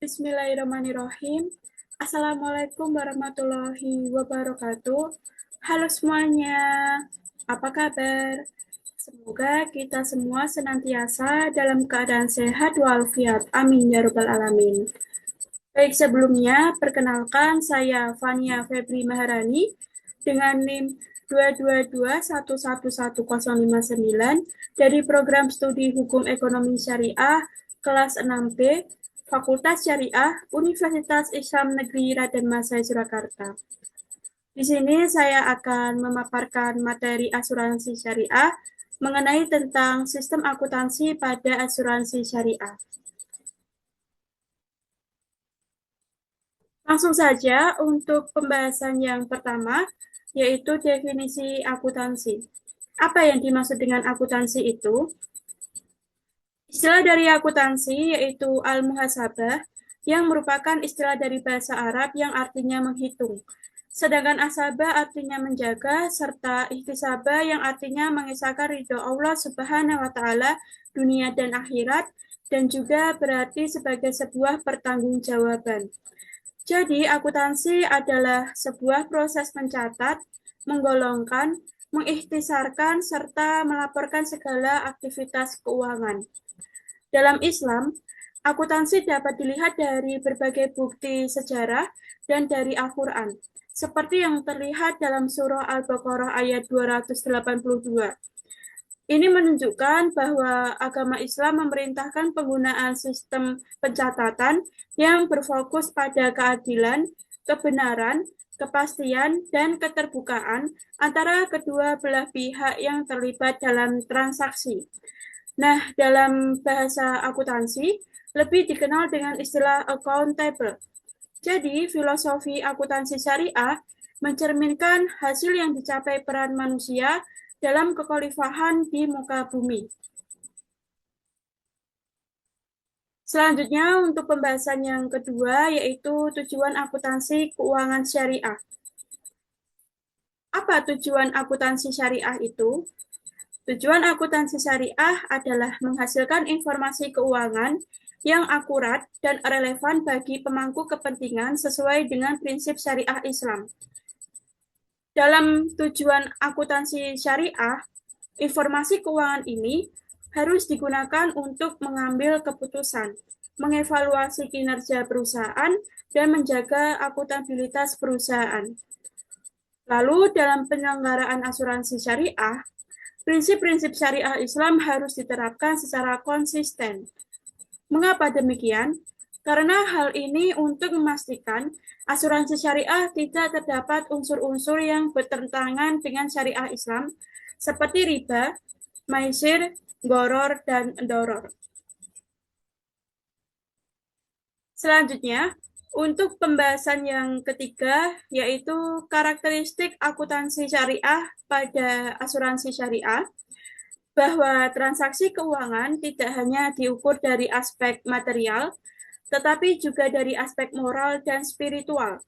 Bismillahirrahmanirrahim. Assalamualaikum warahmatullahi wabarakatuh. Halo semuanya, apa kabar? Semoga kita semua senantiasa dalam keadaan sehat walafiat. Amin ya rabbal alamin. Baik, sebelumnya perkenalkan saya Fania Febri Maharani dengan NIM 222111059 dari program studi Hukum Ekonomi Syariah kelas 6B Fakultas Syariah Universitas Islam Negeri Raden Masai Surakarta. Di sini saya akan memaparkan materi asuransi syariah mengenai tentang sistem akuntansi pada asuransi syariah. Langsung saja untuk pembahasan yang pertama, yaitu definisi akuntansi. Apa yang dimaksud dengan akuntansi itu? Istilah dari akuntansi yaitu al-muhasabah, yang merupakan istilah dari bahasa Arab yang artinya menghitung. Sedangkan asabah artinya menjaga, serta ihtisabah yang artinya mengisahkan ridho Allah Subhanahu wa Ta'ala, dunia dan akhirat, dan juga berarti sebagai sebuah pertanggungjawaban. Jadi, akuntansi adalah sebuah proses mencatat, menggolongkan, mengikhtisarkan, serta melaporkan segala aktivitas keuangan. Dalam Islam, akuntansi dapat dilihat dari berbagai bukti sejarah dan dari Al-Quran, seperti yang terlihat dalam surah Al-Baqarah ayat 282. Ini menunjukkan bahwa agama Islam memerintahkan penggunaan sistem pencatatan yang berfokus pada keadilan, kebenaran, kepastian, dan keterbukaan antara kedua belah pihak yang terlibat dalam transaksi. Nah, dalam bahasa akuntansi, lebih dikenal dengan istilah accountable. Jadi, filosofi akuntansi syariah mencerminkan hasil yang dicapai peran manusia dalam kekhalifahan di muka bumi. Selanjutnya, untuk pembahasan yang kedua, yaitu tujuan akuntansi keuangan syariah. Apa tujuan akuntansi syariah itu? Tujuan akuntansi syariah adalah menghasilkan informasi keuangan yang akurat dan relevan bagi pemangku kepentingan sesuai dengan prinsip syariah Islam. Dalam tujuan akuntansi syariah, informasi keuangan ini harus digunakan untuk mengambil keputusan, mengevaluasi kinerja perusahaan, dan menjaga akuntabilitas perusahaan. Lalu, dalam penyelenggaraan asuransi syariah, prinsip-prinsip syariah Islam harus diterapkan secara konsisten. Mengapa demikian? Karena hal ini untuk memastikan asuransi syariah tidak terdapat unsur-unsur yang bertentangan dengan syariah Islam, seperti riba, maisir, goror, dan doror. Selanjutnya, untuk pembahasan yang ketiga, yaitu karakteristik akuntansi syariah pada asuransi syariah, bahwa transaksi keuangan tidak hanya diukur dari aspek material, tetapi juga dari aspek moral dan spiritual.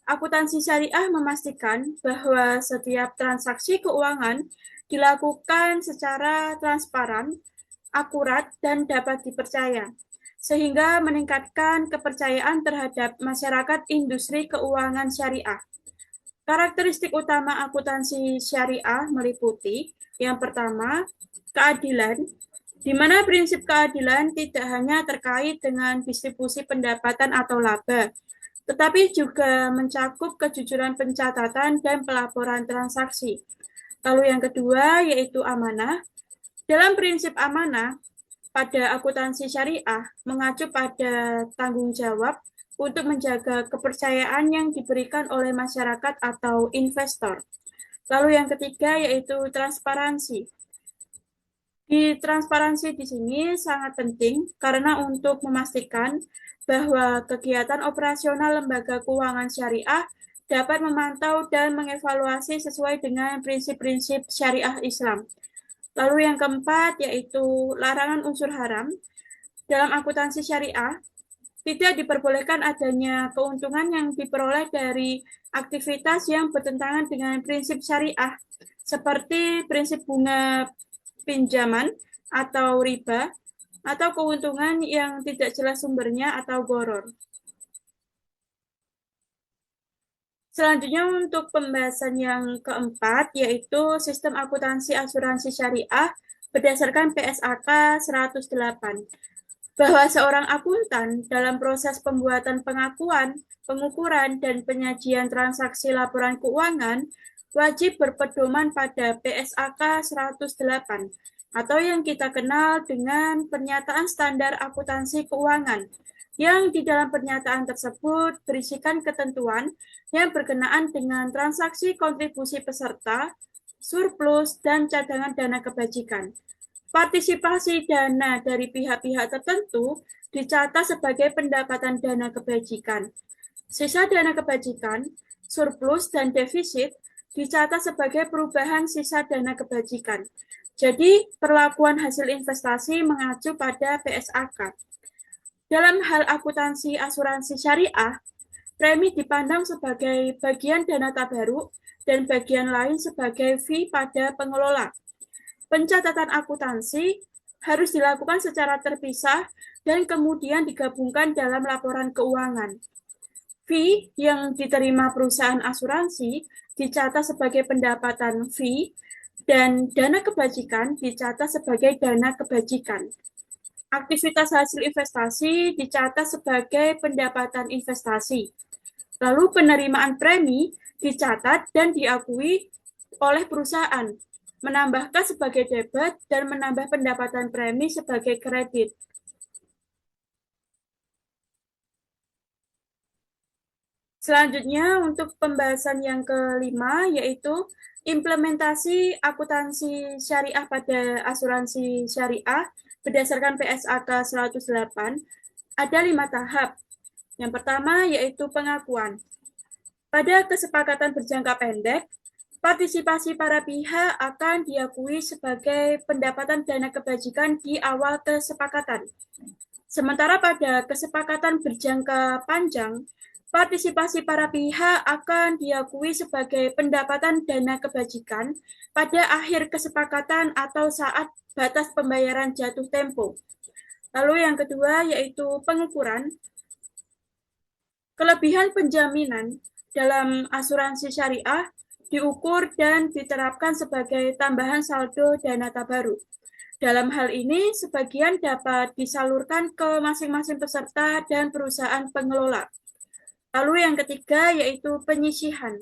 Akuntansi syariah memastikan bahwa setiap transaksi keuangan dilakukan secara transparan, akurat, dan dapat dipercaya, sehingga meningkatkan kepercayaan terhadap masyarakat industri keuangan syariah. Karakteristik utama akuntansi syariah meliputi yang pertama, keadilan, di mana prinsip keadilan tidak hanya terkait dengan distribusi pendapatan atau laba, tetapi juga mencakup kejujuran pencatatan dan pelaporan transaksi. Lalu yang kedua yaitu amanah. Dalam prinsip amanah, pada akuntansi syariah mengacu pada tanggung jawab untuk menjaga kepercayaan yang diberikan oleh masyarakat atau investor. Lalu yang ketiga yaitu transparansi. Di transparansi di sini sangat penting karena untuk memastikan bahwa kegiatan operasional lembaga keuangan syariah dapat memantau dan mengevaluasi sesuai dengan prinsip-prinsip syariah Islam. Lalu yang keempat yaitu larangan unsur haram. Dalam akuntansi syariah, tidak diperbolehkan adanya keuntungan yang diperoleh dari aktivitas yang bertentangan dengan prinsip syariah, seperti prinsip bunga pinjaman atau riba, atau keuntungan yang tidak jelas sumbernya atau gharar. Selanjutnya untuk pembahasan yang keempat, yaitu sistem akuntansi asuransi syariah berdasarkan PSAK 108. Bahwa seorang akuntan dalam proses pembuatan pengakuan, pengukuran, dan penyajian transaksi laporan keuangan wajib berpedoman pada PSAK 108 atau yang kita kenal dengan Pernyataan Standar Akuntansi Keuangan, yang di dalam pernyataan tersebut berisikan ketentuan yang berkenaan dengan transaksi kontribusi peserta, surplus, dan cadangan dana kebajikan. Partisipasi dana dari pihak-pihak tertentu dicatat sebagai pendapatan dana kebajikan. Sisa dana kebajikan, surplus, dan defisit dicatat sebagai perubahan sisa dana kebajikan. Jadi, perlakuan hasil investasi mengacu pada PSAK. Dalam hal akuntansi asuransi syariah, premi dipandang sebagai bagian dana tabaruk dan bagian lain sebagai fee pada pengelola. Pencatatan akuntansi harus dilakukan secara terpisah dan kemudian digabungkan dalam laporan keuangan. Fee yang diterima perusahaan asuransi dicatat sebagai pendapatan fee dan dana kebajikan dicatat sebagai dana kebajikan. Aktivitas hasil investasi dicatat sebagai pendapatan investasi. Lalu penerimaan premi dicatat dan diakui oleh perusahaan, menambahkan sebagai debit dan menambah pendapatan premi sebagai kredit. Selanjutnya untuk pembahasan yang kelima, yaitu implementasi akuntansi syariah pada asuransi syariah berdasarkan PSAK 108, ada 5 tahap. Yang pertama yaitu pengakuan. Pada kesepakatan berjangka pendek, partisipasi para pihak akan diakui sebagai pendapatan dana kebajikan di awal kesepakatan. Sementara pada kesepakatan berjangka panjang, partisipasi para pihak akan diakui sebagai pendapatan dana kebajikan pada akhir kesepakatan atau saat batas pembayaran jatuh tempo. Lalu yang kedua yaitu pengukuran. Kelebihan penjaminan dalam asuransi syariah diukur dan diterapkan sebagai tambahan saldo dana tabaruk. Dalam hal ini, sebagian dapat disalurkan ke masing-masing peserta dan perusahaan pengelola. Lalu yang ketiga yaitu penyisihan.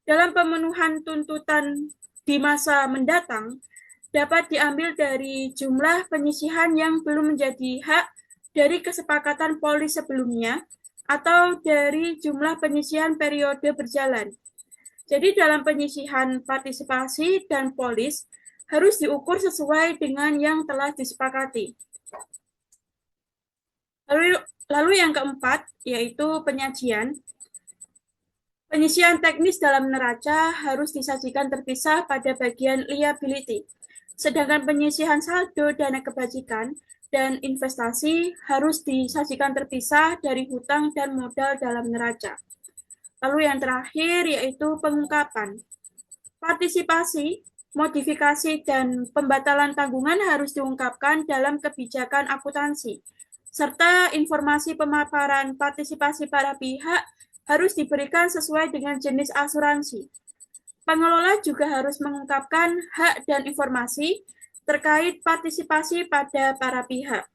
Dalam pemenuhan tuntutan di masa mendatang, dapat diambil dari jumlah penyisihan yang belum menjadi hak dari kesepakatan polis sebelumnya atau dari jumlah penyisihan periode berjalan. Jadi dalam penyisihan partisipasi dan polis harus diukur sesuai dengan yang telah disepakati. Lalu yang keempat yaitu penyajian. Penyisihan teknis dalam neraca harus disajikan terpisah pada bagian liability. Sedangkan penyisihan saldo dana kebajikan dan investasi harus disajikan terpisah dari hutang dan modal dalam neraca. Lalu yang terakhir yaitu pengungkapan. Partisipasi, modifikasi, dan pembatalan tanggungan harus diungkapkan dalam kebijakan akuntansi, serta informasi pemaparan partisipasi para pihak harus diberikan sesuai dengan jenis asuransi. Pengelola juga harus mengungkapkan hak dan informasi terkait partisipasi pada para pihak.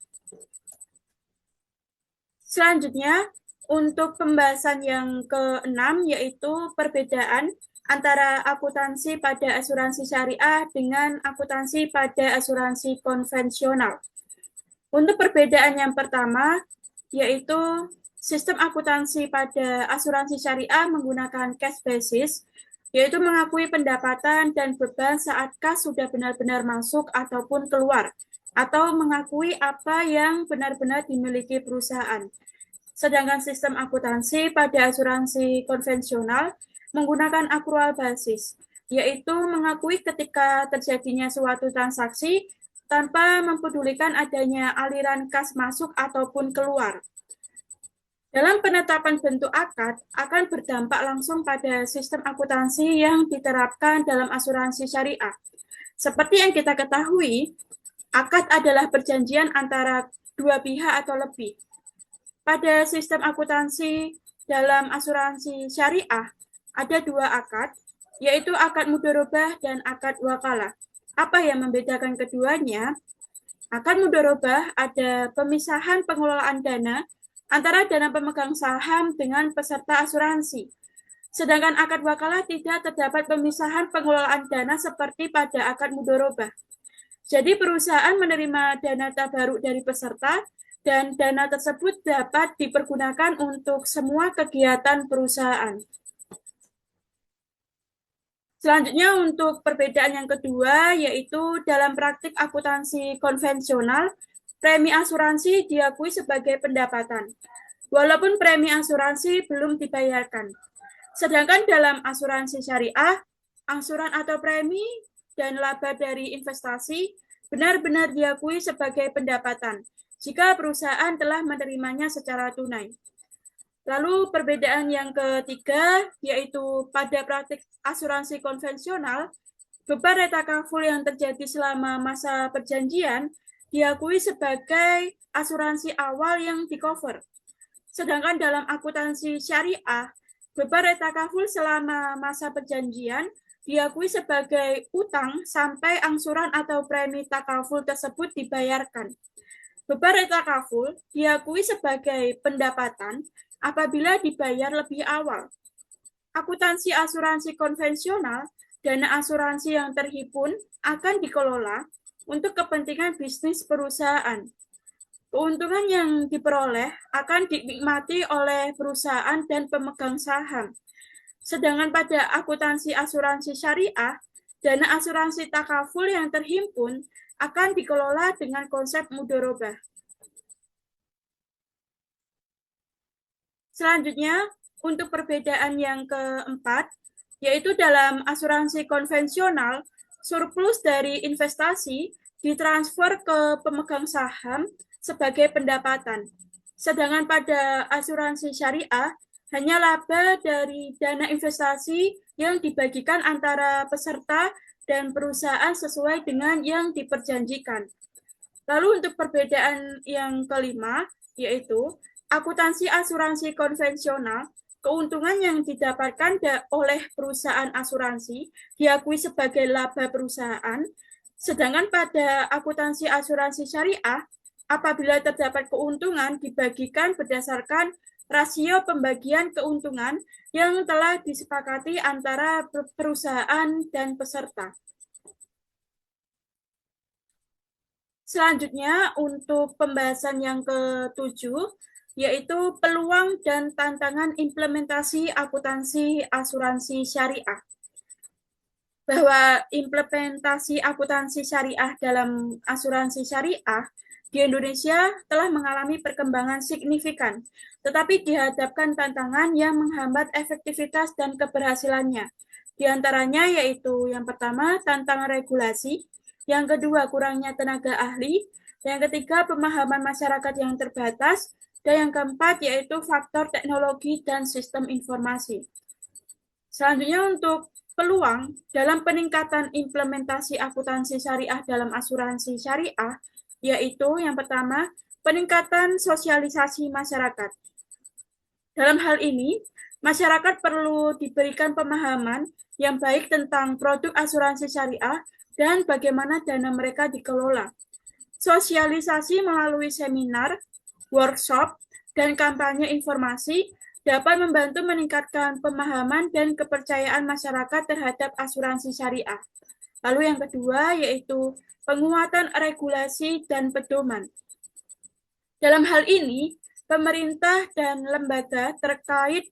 Selanjutnya, untuk pembahasan yang keenam yaitu perbedaan antara akuntansi pada asuransi syariah dengan akuntansi pada asuransi konvensional. Untuk perbedaan yang pertama yaitu sistem akuntansi pada asuransi syariah menggunakan cash basis, yaitu mengakui pendapatan dan beban saat kas sudah benar-benar masuk ataupun keluar, atau mengakui apa yang benar-benar dimiliki perusahaan. Sedangkan sistem akuntansi pada asuransi konvensional menggunakan accrual basis, yaitu mengakui ketika terjadinya suatu transaksi tanpa mempedulikan adanya aliran kas masuk ataupun keluar. Dalam penetapan bentuk akad akan berdampak langsung pada sistem akuntansi yang diterapkan dalam asuransi syariah. Seperti yang kita ketahui, Akad adalah perjanjian antara dua pihak atau lebih. Pada sistem akuntansi dalam asuransi syariah, ada dua akad, yaitu akad mudharabah dan akad wakalah. Apa yang membedakan keduanya? Akad mudharabah ada pemisahan pengelolaan dana antara dana pemegang saham dengan peserta asuransi. Sedangkan akad wakalah tidak terdapat pemisahan pengelolaan dana seperti pada akad mudharabah. Jadi perusahaan menerima dana tabaruk dari peserta dan dana tersebut dapat dipergunakan untuk semua kegiatan perusahaan. Selanjutnya untuk perbedaan yang kedua yaitu dalam praktik akuntansi konvensional, premi asuransi diakui sebagai pendapatan, walaupun premi asuransi belum dibayarkan. Sedangkan dalam asuransi syariah, angsuran atau premi dan laba dari investasi benar-benar diakui sebagai pendapatan jika perusahaan telah menerimanya secara tunai. Lalu perbedaan yang ketiga yaitu pada praktik asuransi konvensional, beban retakaful yang terjadi selama masa perjanjian diakui sebagai asuransi awal yang di-cover. Sedangkan dalam akuntansi syariah, beban retakaful selama masa perjanjian diakui sebagai utang sampai angsuran atau premi takaful tersebut dibayarkan. Beban retakaful diakui sebagai pendapatan apabila dibayar lebih awal. Akuntansi asuransi konvensional, dana asuransi yang terhimpun akan dikelola untuk kepentingan bisnis perusahaan. Keuntungan yang diperoleh akan dinikmati oleh perusahaan dan pemegang saham. Sedangkan pada akuntansi asuransi syariah, dana asuransi takaful yang terhimpun akan dikelola dengan konsep mudharabah. Selanjutnya, untuk perbedaan yang keempat, yaitu dalam asuransi konvensional, surplus dari investasi ditransfer ke pemegang saham sebagai pendapatan. Sedangkan pada asuransi syariah, hanya laba dari dana investasi yang dibagikan antara peserta dan perusahaan sesuai dengan yang diperjanjikan. Lalu untuk perbedaan yang kelima, yaitu akuntansi asuransi konvensional, keuntungan yang didapatkan oleh perusahaan asuransi diakui sebagai laba perusahaan, sedangkan pada akuntansi asuransi syariah, apabila terdapat keuntungan dibagikan berdasarkan rasio pembagian keuntungan yang telah disepakati antara perusahaan dan peserta. Selanjutnya untuk pembahasan yang ketujuh, yaitu peluang dan tantangan implementasi akuntansi asuransi syariah. Bahwa implementasi akuntansi syariah dalam asuransi syariah di Indonesia telah mengalami perkembangan signifikan, tetapi dihadapkan tantangan yang menghambat efektivitas dan keberhasilannya. Di antaranya yaitu yang pertama, tantangan regulasi, yang kedua, kurangnya tenaga ahli, yang ketiga, pemahaman masyarakat yang terbatas, dan yang keempat, yaitu faktor teknologi dan sistem informasi. Selanjutnya untuk peluang dalam peningkatan implementasi akuntansi syariah dalam asuransi syariah, yaitu yang pertama, peningkatan sosialisasi masyarakat. Dalam hal ini, masyarakat perlu diberikan pemahaman yang baik tentang produk asuransi syariah dan bagaimana dana mereka dikelola. Sosialisasi melalui seminar, workshop, dan kampanye informasi dapat membantu meningkatkan pemahaman dan kepercayaan masyarakat terhadap asuransi syariah. Lalu yang kedua yaitu penguatan regulasi dan pedoman. Dalam hal ini, pemerintah dan lembaga terkait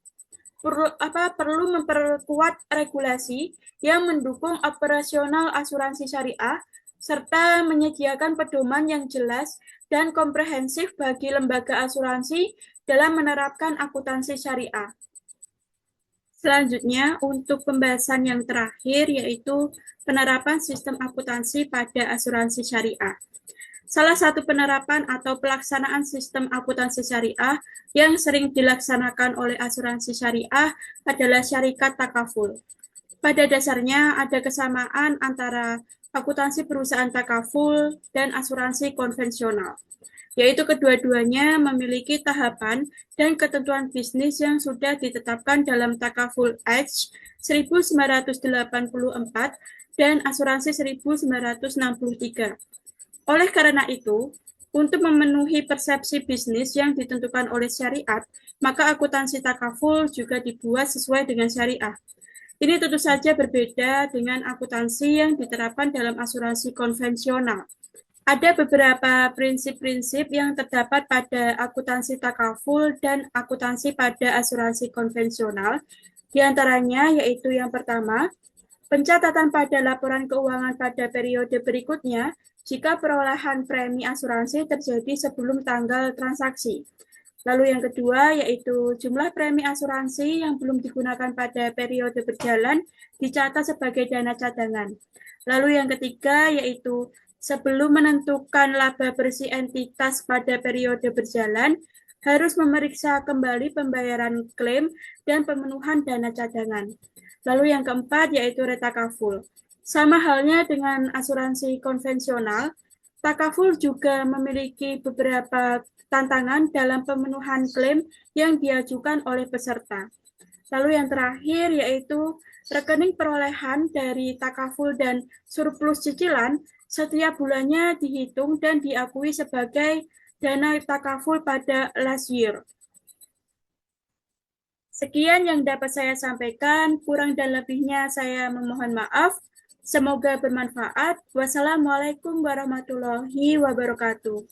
perlu memperkuat regulasi yang mendukung operasional asuransi syariah serta menyediakan pedoman yang jelas dan komprehensif bagi lembaga asuransi dalam menerapkan akuntansi syariah. Selanjutnya, untuk pembahasan yang terakhir yaitu penerapan sistem akuntansi pada asuransi syariah. Salah satu penerapan atau pelaksanaan sistem akuntansi syariah yang sering dilaksanakan oleh asuransi syariah adalah syarikat takaful. Pada dasarnya ada kesamaan antara akuntansi perusahaan takaful, dan asuransi konvensional, yaitu kedua-duanya memiliki tahapan dan ketentuan bisnis yang sudah ditetapkan dalam Takaful Act 1984 dan Asuransi 1963. Oleh karena itu, untuk memenuhi persepsi bisnis yang ditentukan oleh syariat, maka akuntansi takaful juga dibuat sesuai dengan syariah. Ini tentu saja berbeda dengan akuntansi yang diterapkan dalam asuransi konvensional. Ada beberapa prinsip-prinsip yang terdapat pada akuntansi takaful dan akuntansi pada asuransi konvensional. Di antaranya yaitu yang pertama, pencatatan pada laporan keuangan pada periode berikutnya jika perolehan premi asuransi terjadi sebelum tanggal transaksi. Lalu yang kedua yaitu jumlah premi asuransi yang belum digunakan pada periode berjalan dicatat sebagai dana cadangan. Lalu yang ketiga yaitu sebelum menentukan laba bersih entitas pada periode berjalan, harus memeriksa kembali pembayaran klaim dan pemenuhan dana cadangan. Lalu yang keempat yaitu retakaful. Sama halnya dengan asuransi konvensional, takaful juga memiliki beberapa tantangan dalam pemenuhan klaim yang diajukan oleh peserta. Lalu yang terakhir yaitu rekening perolehan dari takaful dan surplus cicilan setiap bulannya dihitung dan diakui sebagai dana takaful pada last year. Sekian yang dapat saya sampaikan, kurang dan lebihnya saya memohon maaf. Semoga bermanfaat. Wassalamualaikum warahmatullahi wabarakatuh.